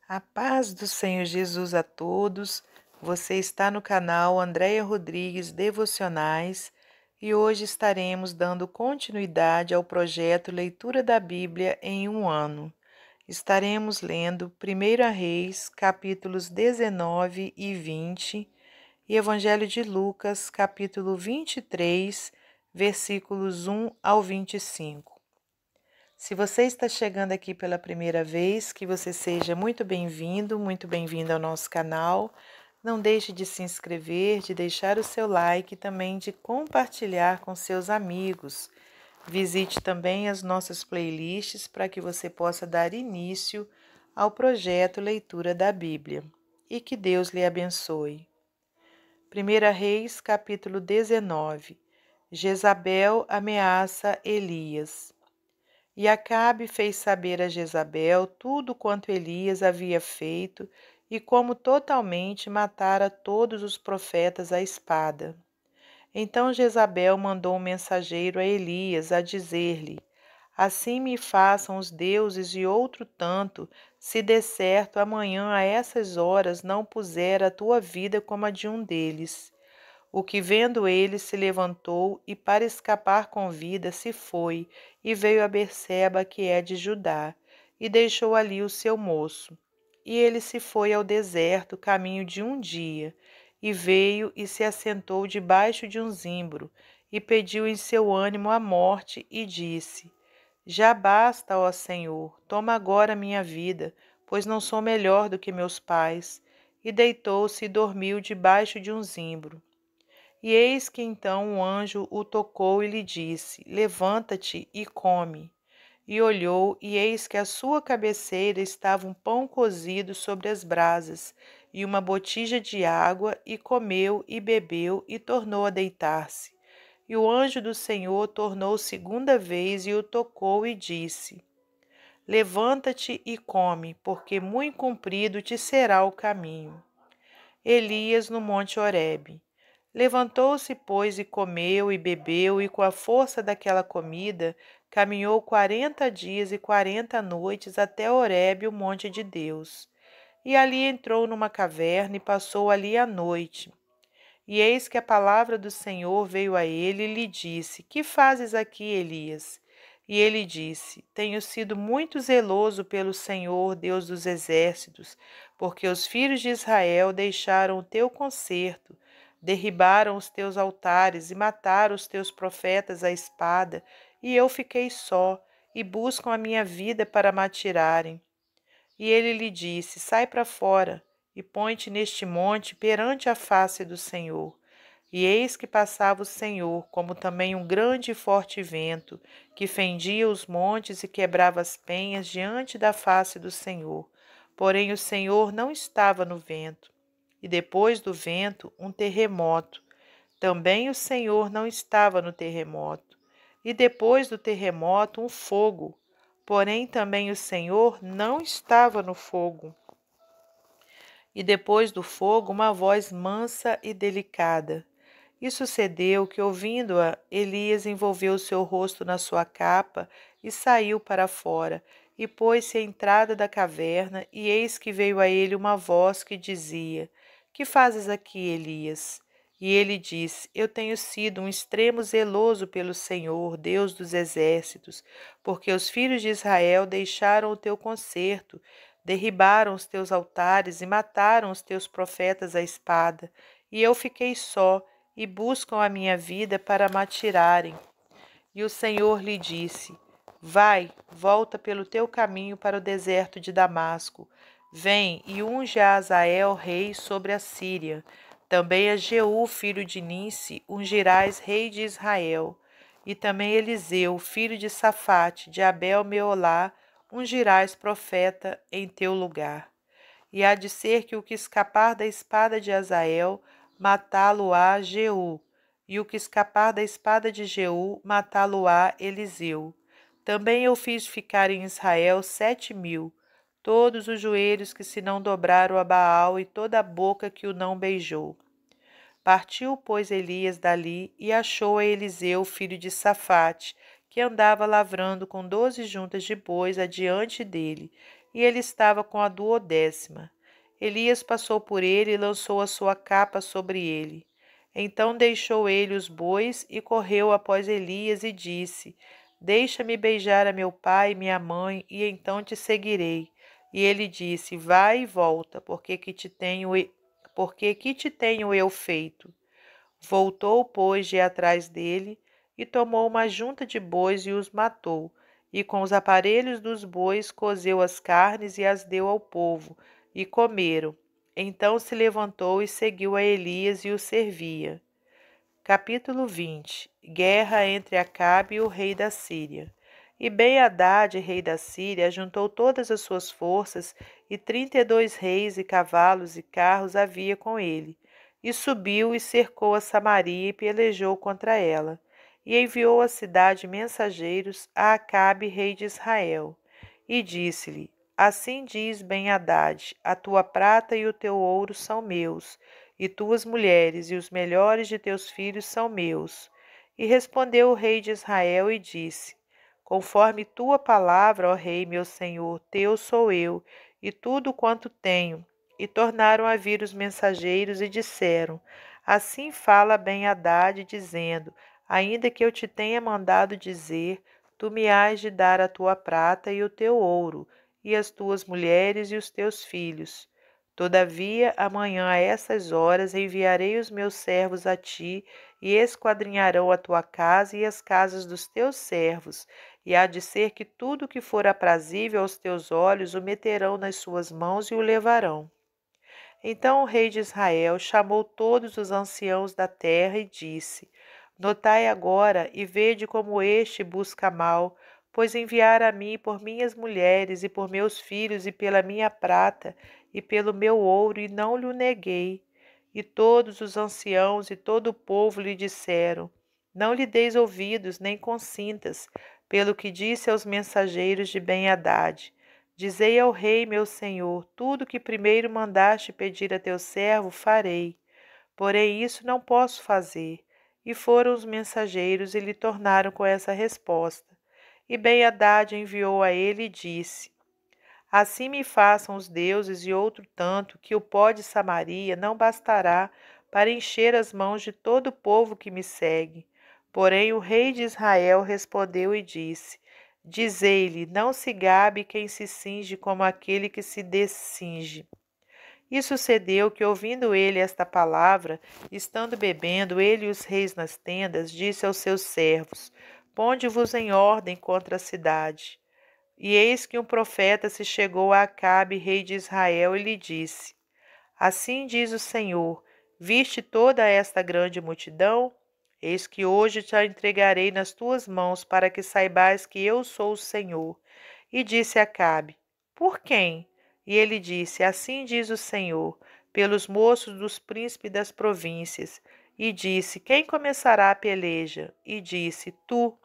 A paz do Senhor Jesus a todos. Você está no canal Andréia Rodrigues Devocionais e hoje estaremos dando continuidade ao projeto Leitura da Bíblia em um ano. Estaremos lendo 1 Reis, capítulos 19 e 20 e Evangelho de Lucas, capítulo 23, versículos 1 ao 25. Se você está chegando aqui pela primeira vez, que você seja muito bem-vindo ao nosso canal. Não deixe de se inscrever, de deixar o seu like e também de compartilhar com seus amigos. Visite também as nossas playlists para que você possa dar início ao projeto Leitura da Bíblia. E que Deus lhe abençoe. 1 Reis, capítulo 19. Jezabel ameaça Elias. E Acabe fez saber a Jezabel tudo quanto Elias havia feito e como totalmente matara todos os profetas à espada. Então Jezabel mandou um mensageiro a Elias a dizer-lhe: Assim me façam os deuses e outro tanto, se de certo amanhã a essas horas não puser a tua vida como a de um deles. O que vendo ele se levantou e para escapar com vida se foi e veio a Berseba, que é de Judá, e deixou ali o seu moço. E ele se foi ao deserto, caminho de um dia, e veio e se assentou debaixo de um zimbro, e pediu em seu ânimo a morte, e disse: Já basta, ó Senhor, toma agora minha vida, pois não sou melhor do que meus pais. E deitou-se e dormiu debaixo de um zimbro. E eis que então um anjo o tocou e lhe disse: Levanta-te e come. E olhou, e eis que à sua cabeceira estava um pão cozido sobre as brasas, e uma botija de água, e comeu e bebeu, e tornou a deitar-se. E o anjo do Senhor tornou segunda vez e o tocou e disse: Levanta-te e come, porque muito comprido te será o caminho. Elias no monte Horebe. Levantou-se, pois, e comeu e bebeu, e com a força daquela comida, caminhou 40 dias e 40 noites até Horebe, o monte de Deus. E ali entrou numa caverna e passou ali a noite. E eis que a palavra do Senhor veio a ele e lhe disse: Que fazes aqui, Elias? E ele disse: Tenho sido muito zeloso pelo Senhor, Deus dos exércitos, porque os filhos de Israel deixaram o teu concerto, derribaram os teus altares e mataram os teus profetas à espada, e eu fiquei só, e buscam a minha vida para me atirarem. E ele lhe disse: Sai para fora, e põe-te neste monte perante a face do Senhor. E eis que passava o Senhor, como também um grande e forte vento, que fendia os montes e quebrava as penhas diante da face do Senhor. Porém o Senhor não estava no vento. E depois do vento, um terremoto. Também o Senhor não estava no terremoto. E depois do terremoto, um fogo. Porém também o Senhor não estava no fogo. E depois do fogo, uma voz mansa e delicada. E sucedeu que, ouvindo-a, Elias envolveu o seu rosto na sua capa e saiu para fora, e pôs-se à entrada da caverna, e eis que veio a ele uma voz que dizia: Que fazes aqui, Elias? E ele disse: Eu tenho sido um extremo zeloso pelo Senhor, Deus dos exércitos, porque os filhos de Israel deixaram o teu concerto, derribaram os teus altares e mataram os teus profetas à espada, e eu fiquei só, e buscam a minha vida para me atirarem. E o Senhor lhe disse: Vai, volta pelo teu caminho para o deserto de Damasco. Vem e unge a Azael rei sobre a Síria. Também a Jeú, filho de Ninsi, ungirás rei de Israel. E também Eliseu, filho de Safate, de Abel-Meolá, ungirás profeta em teu lugar. E há de ser que o que escapar da espada de Azael, matá-lo-á Jeú, e o que escapar da espada de Jeú, matá-lo-á Eliseu. Também eu fiz ficar em Israel 7.000, todos os joelhos que se não dobraram a Baal e toda a boca que o não beijou. Partiu, pois, Elias dali e achou a Eliseu, filho de Safate, que andava lavrando com 12 juntas de bois adiante dele, e ele estava com a 12ª. Elias passou por ele e lançou a sua capa sobre ele. Então deixou ele os bois e correu após Elias e disse: Deixa-me beijar a meu pai e minha mãe, e então te seguirei. E ele disse: Vai e volta, porque que te tenho eu feito? Voltou, pois, de atrás dele, e tomou uma junta de bois e os matou, e com os aparelhos dos bois cozeu as carnes e as deu ao povo, e comeram. Então se levantou e seguiu a Elias e o servia. Capítulo 20. Guerra entre Acabe e o rei da Síria. E Ben-Hadad, rei da Síria, juntou todas as suas forças, e 32 reis e cavalos e carros havia com ele. E subiu e cercou a Samaria e pelejou contra ela. E enviou à cidade mensageiros a Acabe, rei de Israel. E disse-lhe: Assim diz Ben-Hadad: A tua prata e o teu ouro são meus, e tuas mulheres e os melhores de teus filhos são meus. E respondeu o rei de Israel e disse: Conforme tua palavra, ó rei, meu senhor, teu sou eu, e tudo quanto tenho. E tornaram a vir os mensageiros e disseram: Assim fala Ben-Hadad, dizendo: Ainda que eu te tenha mandado dizer, tu me hás de dar a tua prata e o teu ouro, e as tuas mulheres e os teus filhos. Todavia, amanhã a essas horas enviarei os meus servos a ti, e esquadrinharão a tua casa e as casas dos teus servos, e há de ser que tudo que for aprazível aos teus olhos o meterão nas suas mãos e o levarão. Então o rei de Israel chamou todos os anciãos da terra e disse: Notai agora e vede como este busca mal, pois enviara a mim por minhas mulheres e por meus filhos e pela minha prata e pelo meu ouro, e não lhe neguei. E todos os anciãos e todo o povo lhe disseram: Não lhe deis ouvidos, nem consintas, pelo que disse aos mensageiros de Ben-Hadad. Dizei ao rei, meu senhor, tudo que primeiro mandaste pedir a teu servo, farei. Porém isso não posso fazer. E foram os mensageiros e lhe tornaram com essa resposta. E Ben-Hadad enviou a ele e disse: Assim me façam os deuses e outro tanto, que o pó de Samaria não bastará para encher as mãos de todo o povo que me segue. Porém o rei de Israel respondeu e disse: Dizei-lhe, não se gabe quem se cinge como aquele que se descinge. E sucedeu que, ouvindo ele esta palavra, estando bebendo ele e os reis nas tendas, disse aos seus servos: Ponde-vos em ordem contra a cidade. E eis que um profeta se chegou a Acabe, rei de Israel, e lhe disse: Assim diz o Senhor: Viste toda esta grande multidão? Eis que hoje te a entregarei nas tuas mãos, para que saibais que eu sou o Senhor. E disse Acabe: Por quem? E ele disse: Assim diz o Senhor: Pelos moços dos príncipes das províncias. E disse: Quem começará a peleja? E disse: Tu.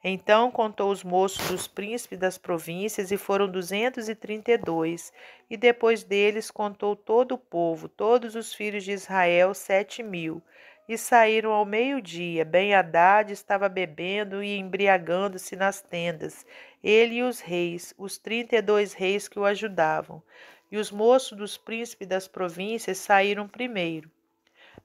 Então contou os moços dos príncipes das províncias, e foram 232. E depois deles contou todo o povo, todos os filhos de Israel, 7.000. E saíram ao meio-dia. Ben-Hadad estava bebendo e embriagando-se nas tendas, ele e os reis, os 32 reis que o ajudavam. E os moços dos príncipes das províncias saíram primeiro.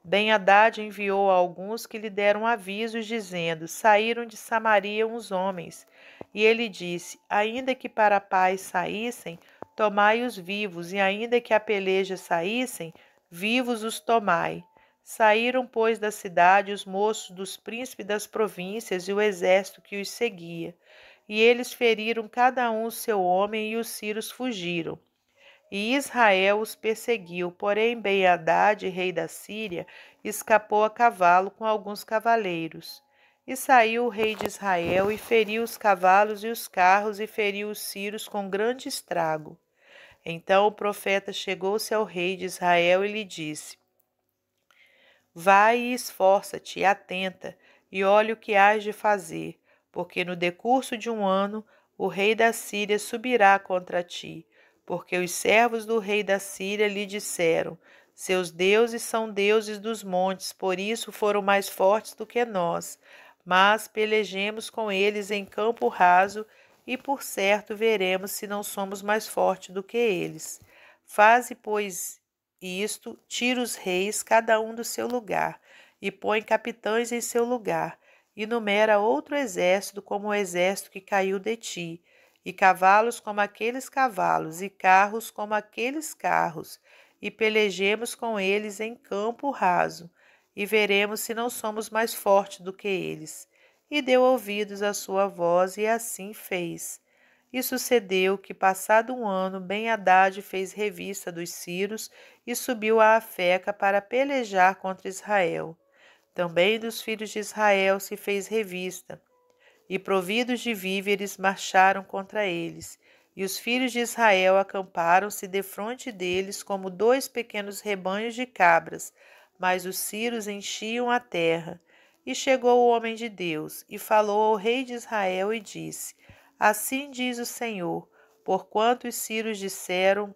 Ben-Hadad enviou a alguns que lhe deram avisos, dizendo: Saíram de Samaria uns homens. E ele disse: Ainda que para a paz saíssem, tomai-os vivos, e ainda que a peleja saíssem, vivos os tomai. Saíram, pois, da cidade os moços dos príncipes das províncias e o exército que os seguia. E eles feriram cada um o seu homem, e os sírios fugiram. E Israel os perseguiu, porém Ben-Hadad, rei da Síria, escapou a cavalo com alguns cavaleiros. E saiu o rei de Israel e feriu os cavalos e os carros e feriu os sírios com grande estrago. Então o profeta chegou-se ao rei de Israel e lhe disse: Vai e esforça-te, e atenta, e olha o que hás de fazer, porque no decurso de um ano o rei da Síria subirá contra ti. Porque os servos do rei da Síria lhe disseram: Seus deuses são deuses dos montes, por isso foram mais fortes do que nós. Mas pelejemos com eles em campo raso e por certo veremos se não somos mais fortes do que eles. Faze, pois, isto, tira os reis, cada um do seu lugar, e põe capitães em seu lugar, e numera outro exército como o exército que caiu de ti, e cavalos como aqueles cavalos, e carros como aqueles carros, e pelejemos com eles em campo raso, e veremos se não somos mais fortes do que eles. E deu ouvidos à sua voz, e assim fez. E sucedeu que, passado um ano, Ben-Hadad fez revista dos Ciros e subiu a Afeca para pelejar contra Israel. Também dos filhos de Israel se fez revista, e providos de víveres marcharam contra eles. E os filhos de Israel acamparam-se defronte deles como dois pequenos rebanhos de cabras, mas os ciros enchiam a terra. E chegou o homem de Deus, e falou ao rei de Israel, e disse: Assim diz o Senhor, porquanto os ciros disseram: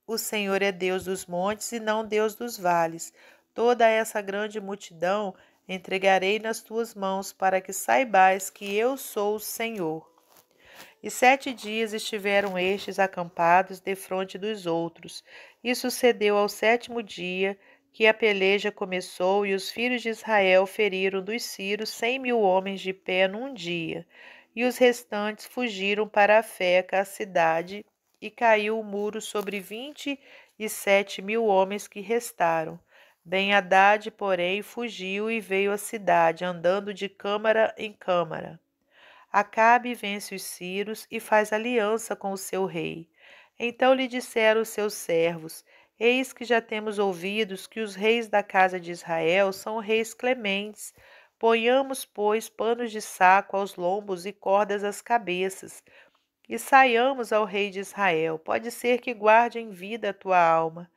O Senhor é Deus dos montes e não Deus dos vales. Toda essa grande multidão entregarei nas tuas mãos, para que saibais que eu sou o Senhor. E 7 dias estiveram estes acampados defronte dos outros. E sucedeu ao 7º dia que a peleja começou, e os filhos de Israel feriram dos ciros 100.000 homens de pé num dia. E os restantes fugiram para Afeca, a cidade, e caiu o muro sobre 27.000 homens que restaram. Ben-Hadad, porém, fugiu e veio à cidade, andando de câmara em câmara. Acabe vence os ciros e faz aliança com o seu rei. Então lhe disseram os seus servos: Eis que já temos ouvidos que os reis da casa de Israel são reis clementes. Ponhamos, pois, panos de saco aos lombos e cordas às cabeças, e saiamos ao rei de Israel. Pode ser que guarde em vida a tua alma.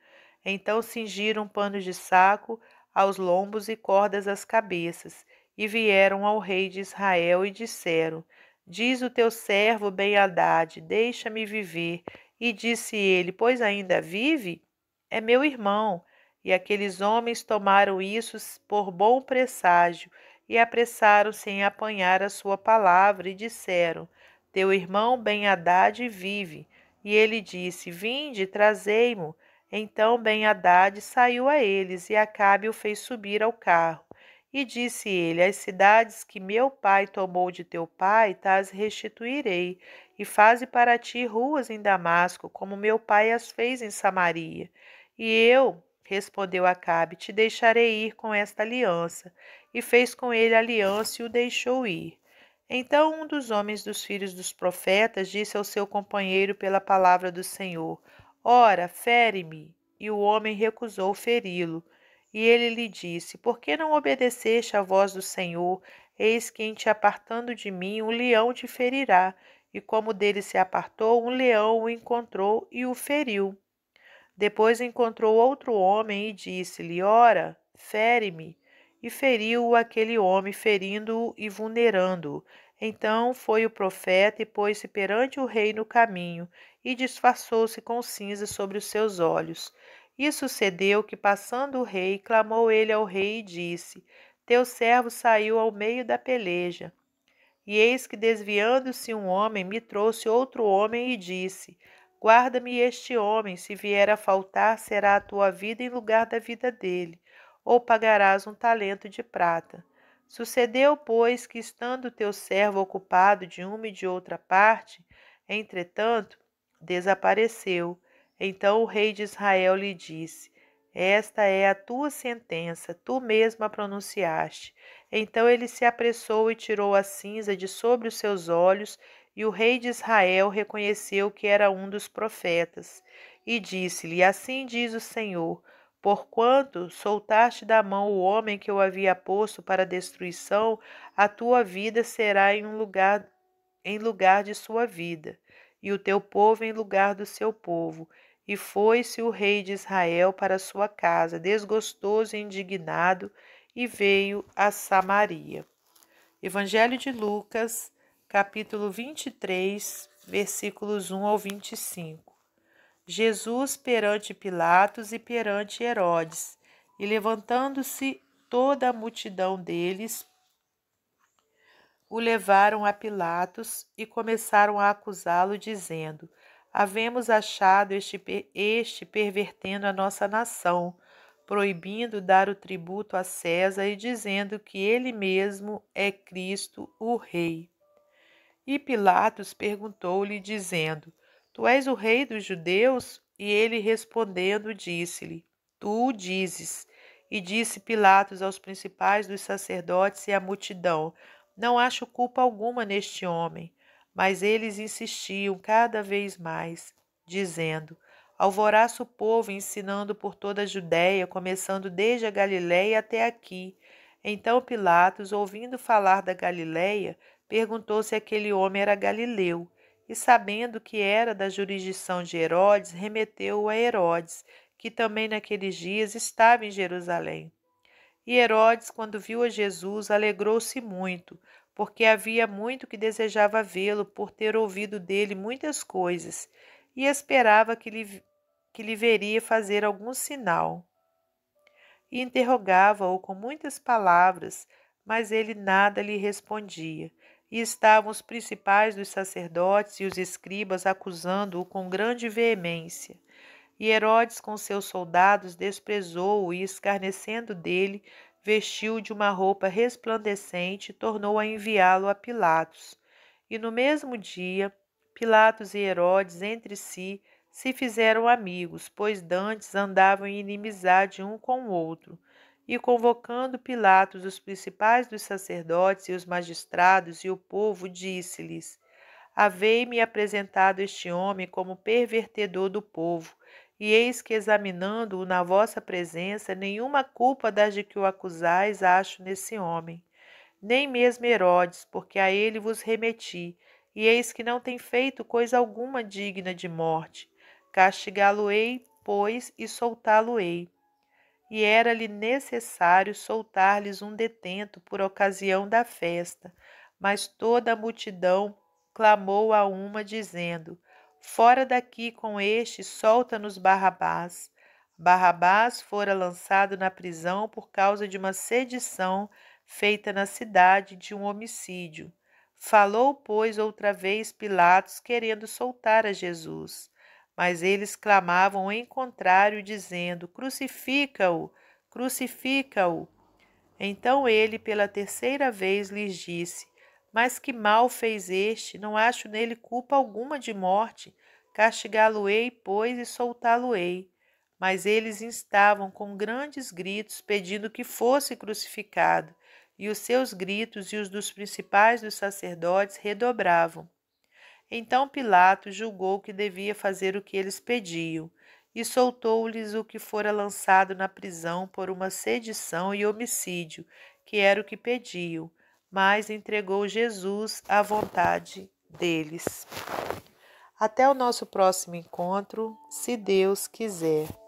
Então cingiram panos de saco aos lombos e cordas às cabeças, e vieram ao rei de Israel e disseram: Diz o teu servo Ben-Hadad, deixa-me viver. E disse ele: Pois ainda vive? É meu irmão. E aqueles homens tomaram isso por bom presságio, e apressaram-se em apanhar a sua palavra, e disseram: Teu irmão Ben-Hadad vive. E ele disse: Vinde, trazei-mo. Então Ben-Hadad saiu a eles, e Acabe o fez subir ao carro. E disse ele: As cidades que meu pai tomou de teu pai, tas restituirei, e faze para ti ruas em Damasco, como meu pai as fez em Samaria. E eu, respondeu Acabe, te deixarei ir com esta aliança. E fez com ele aliança e o deixou ir. Então um dos homens dos filhos dos profetas disse ao seu companheiro pela palavra do Senhor: Ora, fere-me. E o homem recusou feri-lo. E ele lhe disse: Por que não obedeceste à voz do Senhor? Eis que, em te apartando de mim, um leão te ferirá. E como dele se apartou, um leão o encontrou e o feriu. Depois encontrou outro homem e disse-lhe: Ora, fere-me. E feriu-o aquele homem, ferindo-o e vulnerando-o. Então foi o profeta e pôs-se perante o rei no caminho, e disfarçou-se com cinza sobre os seus olhos. E sucedeu que, passando o rei, clamou ele ao rei e disse: Teu servo saiu ao meio da peleja. E eis que, desviando-se um homem, me trouxe outro homem e disse: Guarda-me este homem, se vier a faltar, será a tua vida em lugar da vida dele, ou pagarás um talento de prata. Sucedeu, pois, que, estando teu servo ocupado de uma e de outra parte, entretanto, desapareceu. Então o rei de Israel lhe disse: Esta é a tua sentença, tu mesmo a pronunciaste. Então ele se apressou e tirou a cinza de sobre os seus olhos, e o rei de Israel reconheceu que era um dos profetas. E disse-lhe: Assim diz o Senhor: Porquanto soltaste da mão o homem que eu havia posto para destruição, a tua vida será em lugar de sua vida, e o teu povo em lugar do seu povo. E foi-se o rei de Israel para sua casa, desgostoso e indignado, e veio a Samaria. Evangelho de Lucas, capítulo 23, versículos 1 ao 25. Jesus perante Pilatos e perante Herodes, e levantando-se toda a multidão deles, o levaram a Pilatos e começaram a acusá-lo, dizendo: Havemos achado este pervertendo a nossa nação, proibindo dar o tributo a César e dizendo que ele mesmo é Cristo, o Rei. E Pilatos perguntou-lhe, dizendo: Tu és o rei dos judeus? E ele respondendo, disse-lhe: Tu o dizes. E disse Pilatos aos principais dos sacerdotes e à multidão: Não acho culpa alguma neste homem. Mas eles insistiam cada vez mais, dizendo: Alvoroça o povo, ensinando por toda a Judéia, começando desde a Galiléia até aqui. Então Pilatos, ouvindo falar da Galiléia, perguntou se aquele homem era galileu, e sabendo que era da jurisdição de Herodes, remeteu-o a Herodes, que também naqueles dias estava em Jerusalém. E Herodes, quando viu a Jesus, alegrou-se muito, porque havia muito que desejava vê-lo, por ter ouvido dele muitas coisas, e esperava que lhe veria fazer algum sinal. E interrogava-o com muitas palavras, mas ele nada lhe respondia. E estavam os principais dos sacerdotes e os escribas acusando-o com grande veemência. E Herodes com seus soldados desprezou-o e, escarnecendo dele, vestiu-o de uma roupa resplandecente e tornou a enviá-lo a Pilatos. E no mesmo dia, Pilatos e Herodes entre si se fizeram amigos, pois dantes andavam em inimizade um com o outro. E convocando Pilatos os principais dos sacerdotes e os magistrados e o povo, disse-lhes: Havei-me apresentado este homem como pervertedor do povo, e eis que, examinando-o na vossa presença, nenhuma culpa das de que o acusais acho nesse homem. Nem mesmo Herodes, porque a ele vos remeti, e eis que não tem feito coisa alguma digna de morte. Castigá-lo-ei, pois, e soltá-lo-ei. E era-lhe necessário soltar-lhes um detento por ocasião da festa, mas toda a multidão clamou a uma, dizendo: Fora daqui com este, solta-nos Barrabás. Barrabás fora lançado na prisão por causa de uma sedição feita na cidade, de um homicídio. Falou, pois, outra vez Pilatos, querendo soltar a Jesus. Mas eles clamavam em contrário, dizendo: Crucifica-o, crucifica-o. Então ele, pela terceira vez, lhes disse: Mas que mal fez este? Não acho nele culpa alguma de morte. Castigá-lo-ei, pois, e soltá-lo-ei. Mas eles instavam com grandes gritos, pedindo que fosse crucificado, e os seus gritos e os dos principais dos sacerdotes redobravam. Então Pilatos julgou que devia fazer o que eles pediam, e soltou-lhes o que fora lançado na prisão por uma sedição e homicídio, que era o que pediam, mas entregou Jesus à vontade deles. Até o nosso próximo encontro, se Deus quiser.